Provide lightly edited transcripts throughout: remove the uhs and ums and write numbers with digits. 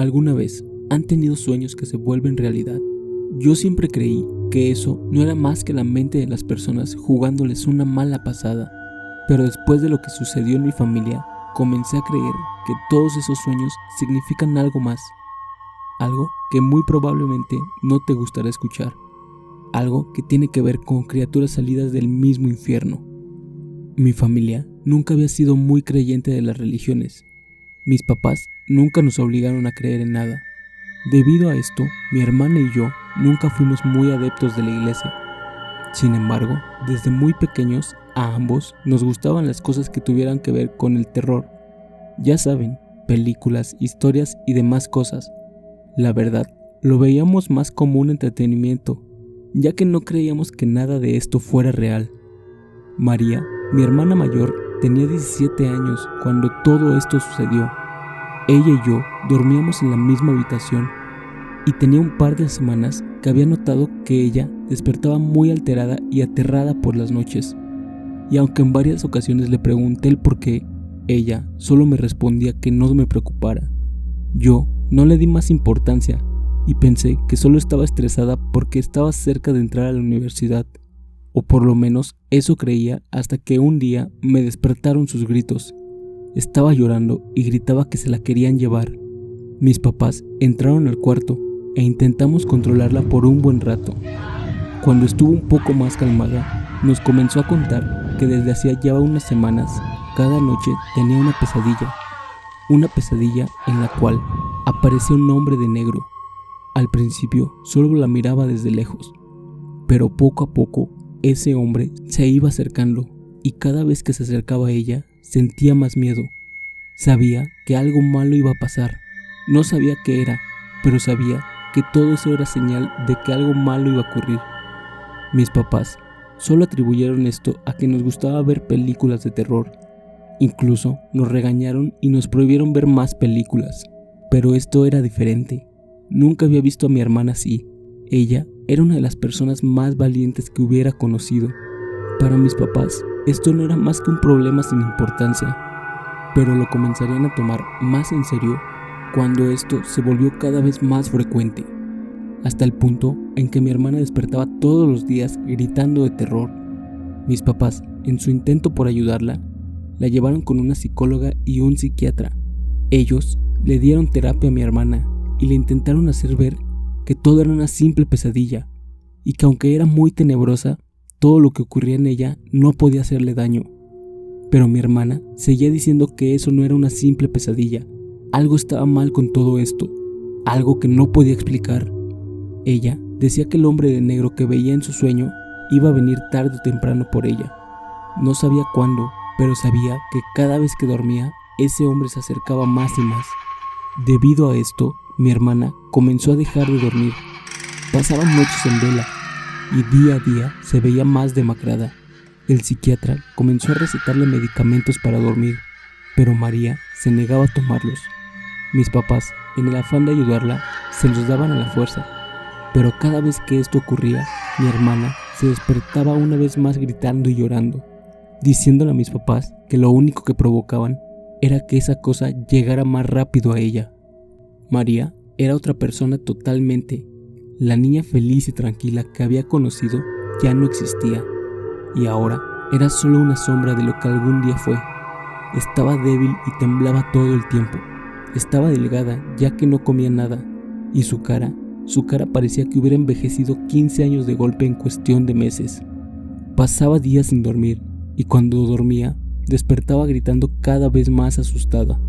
¿Alguna vez han tenido sueños que se vuelven realidad? Yo siempre creí que eso no era más que la mente de las personas jugándoles una mala pasada, pero después de lo que sucedió en mi familia, comencé a creer que todos esos sueños significan algo más, algo que muy probablemente no te gustará escuchar, algo que tiene que ver con criaturas salidas del mismo infierno. Mi familia nunca había sido muy creyente de las religiones. Mis papás nunca nos obligaron a creer en nada. Debido a esto, mi hermana y yo nunca fuimos muy adeptos de la iglesia. Sin embargo, desde muy pequeños, a ambos nos gustaban las cosas que tuvieran que ver con el terror. Ya saben, películas, historias y demás cosas. La verdad, lo veíamos más como un entretenimiento, ya que no creíamos que nada de esto fuera real. María, mi hermana mayor, tenía 17 años cuando todo esto sucedió. Ella y yo dormíamos en la misma habitación y tenía un par de semanas que había notado que ella despertaba muy alterada y aterrada por las noches. Y aunque en varias ocasiones le pregunté el por qué, ella solo me respondía que no me preocupara. Yo no le di más importancia y pensé que solo estaba estresada porque estaba cerca de entrar a la universidad, o por lo menos eso creía, hasta que un día me despertaron sus gritos. Estaba llorando y gritaba que se la querían llevar. Mis papás entraron al cuarto e intentamos controlarla por un buen rato. Cuando estuvo un poco más calmada, nos comenzó a contar que desde hacía ya unas semanas, cada noche tenía una pesadilla en la cual aparecía un hombre de negro. Al principio solo la miraba desde lejos, pero poco a poco ese hombre se iba acercando y cada vez que se acercaba a ella sentía más miedo. Sabía que algo malo iba a pasar. No sabía qué era, pero sabía que todo eso era señal de que algo malo iba a ocurrir. Mis papás solo atribuyeron esto a que nos gustaba ver películas de terror. Incluso nos regañaron y nos prohibieron ver más películas. Pero esto era diferente. Nunca había visto a mi hermana así. Ella era una de las personas más valientes que hubiera conocido. Para mis papás, esto no era más que un problema sin importancia, pero lo comenzarían a tomar más en serio cuando esto se volvió cada vez más frecuente, hasta el punto en que mi hermana despertaba todos los días gritando de terror. Mis papás, en su intento por ayudarla, la llevaron con una psicóloga y un psiquiatra. Ellos le dieron terapia a mi hermana y le intentaron hacer ver que todo era una simple pesadilla y que aunque era muy tenebrosa, todo lo que ocurría en ella no podía hacerle daño. Pero mi hermana seguía diciendo que eso no era una simple pesadilla. Algo estaba mal con todo esto, algo que no podía explicar. Ella decía que el hombre de negro que veía en su sueño iba a venir tarde o temprano por ella. No sabía cuándo, pero sabía que cada vez que dormía, ese hombre se acercaba más y más. Debido a esto, mi hermana comenzó a dejar de dormir. Pasaban noches en vela y día a día se veía más demacrada. El psiquiatra comenzó a recetarle medicamentos para dormir, pero María se negaba a tomarlos. Mis papás, en el afán de ayudarla, se los daban a la fuerza, pero cada vez que esto ocurría, mi hermana se despertaba una vez más gritando y llorando, diciéndole a mis papás que lo único que provocaban era que esa cosa llegara más rápido a ella. María era otra persona totalmente. La niña feliz y tranquila que había conocido ya no existía, y ahora era solo una sombra de lo que algún día fue. Estaba débil y temblaba todo el tiempo. Estaba delgada ya que no comía nada, y su cara parecía que hubiera envejecido 15 años de golpe en cuestión de meses. Pasaba días sin dormir, y cuando dormía, despertaba gritando cada vez más asustada.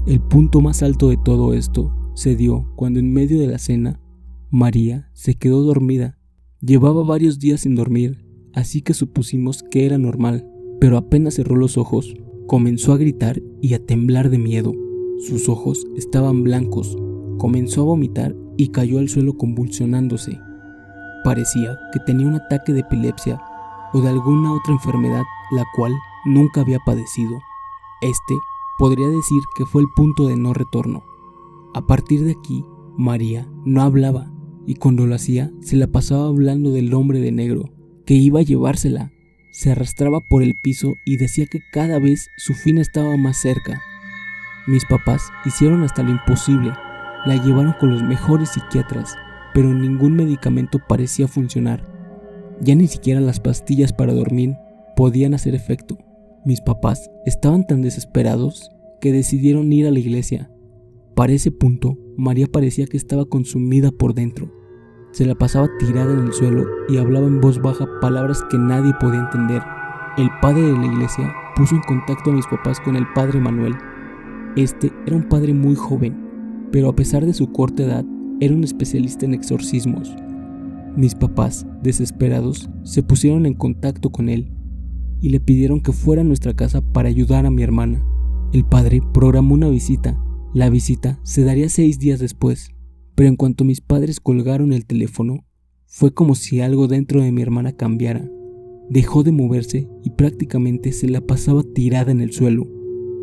El punto más alto de todo esto se dio cuando en medio de la cena, María se quedó dormida. Llevaba varios días sin dormir, así que supusimos que era normal, pero apenas cerró los ojos, comenzó a gritar y a temblar de miedo. Sus ojos estaban blancos, comenzó a vomitar y cayó al suelo convulsionándose. Parecía que tenía un ataque de epilepsia o de alguna otra enfermedad la cual nunca había padecido. Este podría decir que fue el punto de no retorno. A partir de aquí, María no hablaba, y cuando lo hacía, se la pasaba hablando del hombre de negro, que iba a llevársela. Se arrastraba por el piso y decía que cada vez su fin estaba más cerca. Mis papás hicieron hasta lo imposible. La llevaron con los mejores psiquiatras, pero ningún medicamento parecía funcionar. Ya ni siquiera las pastillas para dormir podían hacer efecto. Mis papás estaban tan desesperados que decidieron ir a la iglesia. Para ese punto, María parecía que estaba consumida por dentro. Se la pasaba tirada en el suelo y hablaba en voz baja palabras que nadie podía entender. El padre de la iglesia puso en contacto a mis papás con el padre Manuel. Este era un padre muy joven, pero a pesar de su corta edad, era un especialista en exorcismos. Mis papás, desesperados, se pusieron en contacto con él y le pidieron que fuera a nuestra casa para ayudar a mi hermana. El padre programó una visita. La visita se daría 6 días después, pero en cuanto mis padres colgaron el teléfono, fue como si algo dentro de mi hermana cambiara. Dejó de moverse y prácticamente se la pasaba tirada en el suelo.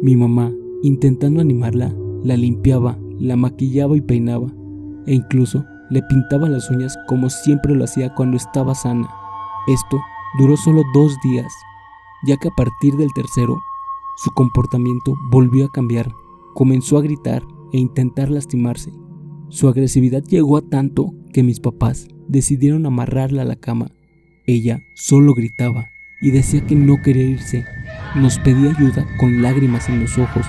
Mi mamá, intentando animarla, la limpiaba, la maquillaba y peinaba, e incluso le pintaba las uñas como siempre lo hacía cuando estaba sana. Esto duró solo 2 días, ya que a partir del tercero, su comportamiento volvió a cambiar. Comenzó a gritar e intentar lastimarse. Su agresividad llegó a tanto que mis papás decidieron amarrarla a la cama. Ella solo gritaba y decía que no quería irse. Nos pedía ayuda con lágrimas en los ojos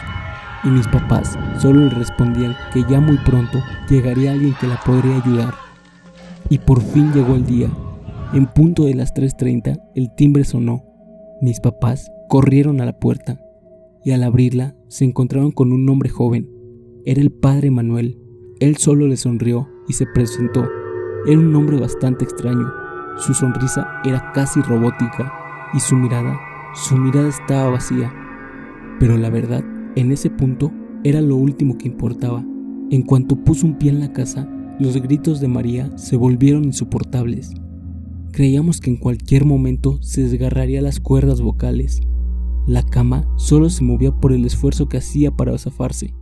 y mis papás solo le respondían que ya muy pronto llegaría alguien que la podría ayudar. Y por fin llegó el día. En punto de las 3:30 el timbre sonó. Mis papás corrieron a la puerta y al abrirla se encontraron con un hombre joven. Era el padre Manuel. Él solo le sonrió y se presentó. Era un hombre bastante extraño. Su sonrisa era casi robótica y su mirada estaba vacía. Pero la verdad, en ese punto, era lo último que importaba. En cuanto puso un pie en la casa, los gritos de María se volvieron insoportables. Creíamos que en cualquier momento se desgarraría las cuerdas vocales. La cama solo se movía por el esfuerzo que hacía para zafarse.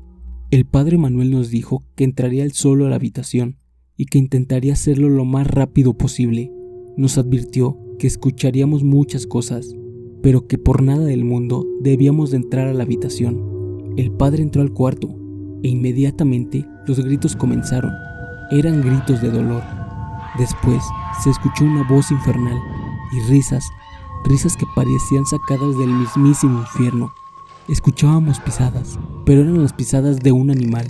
El padre Manuel nos dijo que entraría él solo a la habitación y que intentaría hacerlo lo más rápido posible. Nos advirtió que escucharíamos muchas cosas, pero que por nada del mundo debíamos de entrar a la habitación. El padre entró al cuarto e inmediatamente los gritos comenzaron. Eran gritos de dolor. Después se escuchó una voz infernal y risas que parecían sacadas del mismísimo infierno. Escuchábamos pisadas, pero eran las pisadas de un animal.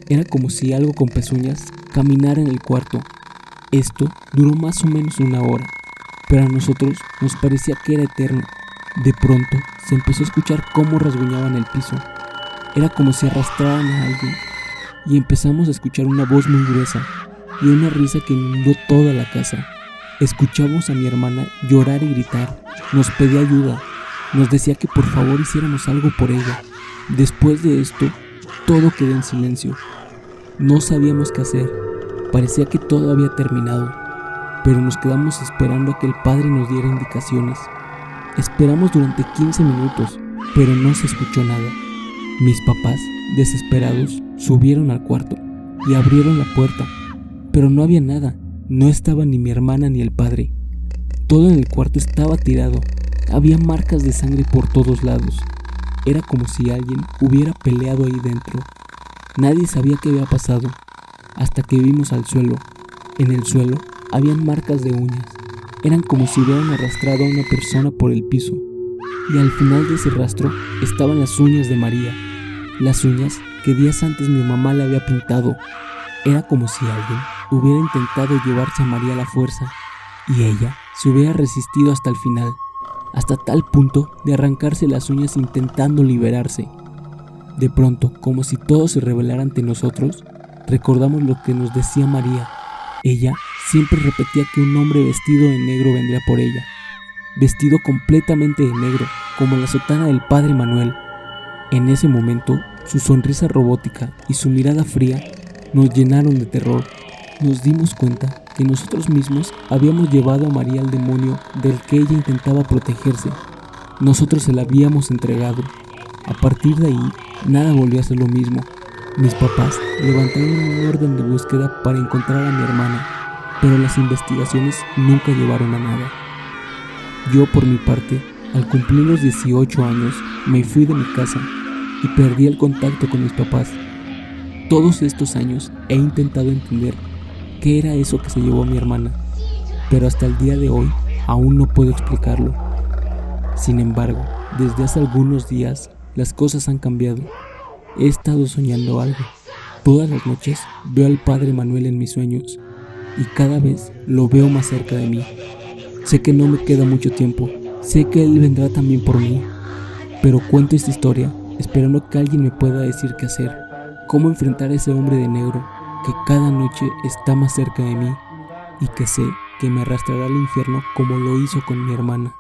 Era como si algo con pezuñas caminara en el cuarto. Esto duró más o menos 1 hora, pero a nosotros nos parecía que era eterno. De pronto se empezó a escuchar cómo rasguñaban el piso. Era como si arrastraran a alguien, y empezamos a escuchar una voz muy gruesa y una risa que inundó toda la casa. Escuchamos a mi hermana llorar y gritar. Nos pedía ayuda. Nos decía que por favor hiciéramos algo por ella. Después de esto, todo quedó en silencio. No sabíamos qué hacer. Parecía que todo había terminado, pero nos quedamos esperando a que el padre nos diera indicaciones. Esperamos durante 15 minutos, pero no se escuchó nada. Mis papás, desesperados, subieron al cuarto y abrieron la puerta, pero no había nada. No estaba ni mi hermana ni el padre. Todo en el cuarto estaba tirado. Había marcas de sangre por todos lados. Era como si alguien hubiera peleado ahí dentro. Nadie sabía qué había pasado, hasta que vimos al suelo. En el suelo habían marcas de uñas. Eran como si hubieran arrastrado a una persona por el piso. Y al final de ese rastro estaban las uñas de María. Las uñas que días antes mi mamá le había pintado. Era como si alguien hubiera intentado llevarse a María a la fuerza y ella se hubiera resistido hasta el final, hasta tal punto de arrancarse las uñas intentando liberarse. De pronto, como si todo se revelara ante nosotros, recordamos lo que nos decía María. Ella siempre repetía que un hombre vestido de negro vendría por ella, vestido completamente de negro, como la sotana del padre Manuel. En ese momento, su sonrisa robótica y su mirada fría nos llenaron de terror. Nos dimos cuenta que nosotros mismos habíamos llevado a María al demonio del que ella intentaba protegerse. Nosotros se la habíamos entregado. A partir de ahí, nada volvió a ser lo mismo. Mis papás levantaron un orden de búsqueda para encontrar a mi hermana, pero las investigaciones nunca llevaron a nada. Yo, por mi parte, al cumplir los 18 años, me fui de mi casa y perdí el contacto con mis papás. Todos estos años he intentado entender qué era eso que se llevó a mi hermana, pero hasta el día de hoy aún no puedo explicarlo. Sin embargo, desde hace algunos días las cosas han cambiado. He estado soñando algo. Todas las noches veo al padre Manuel en mis sueños y cada vez lo veo más cerca de mí. Sé que no me queda mucho tiempo, sé que él vendrá también por mí, pero cuento esta historia esperando que alguien me pueda decir qué hacer, cómo enfrentar a ese hombre de negro que cada noche está más cerca de mí y que sé que me arrastrará al infierno como lo hizo con mi hermana.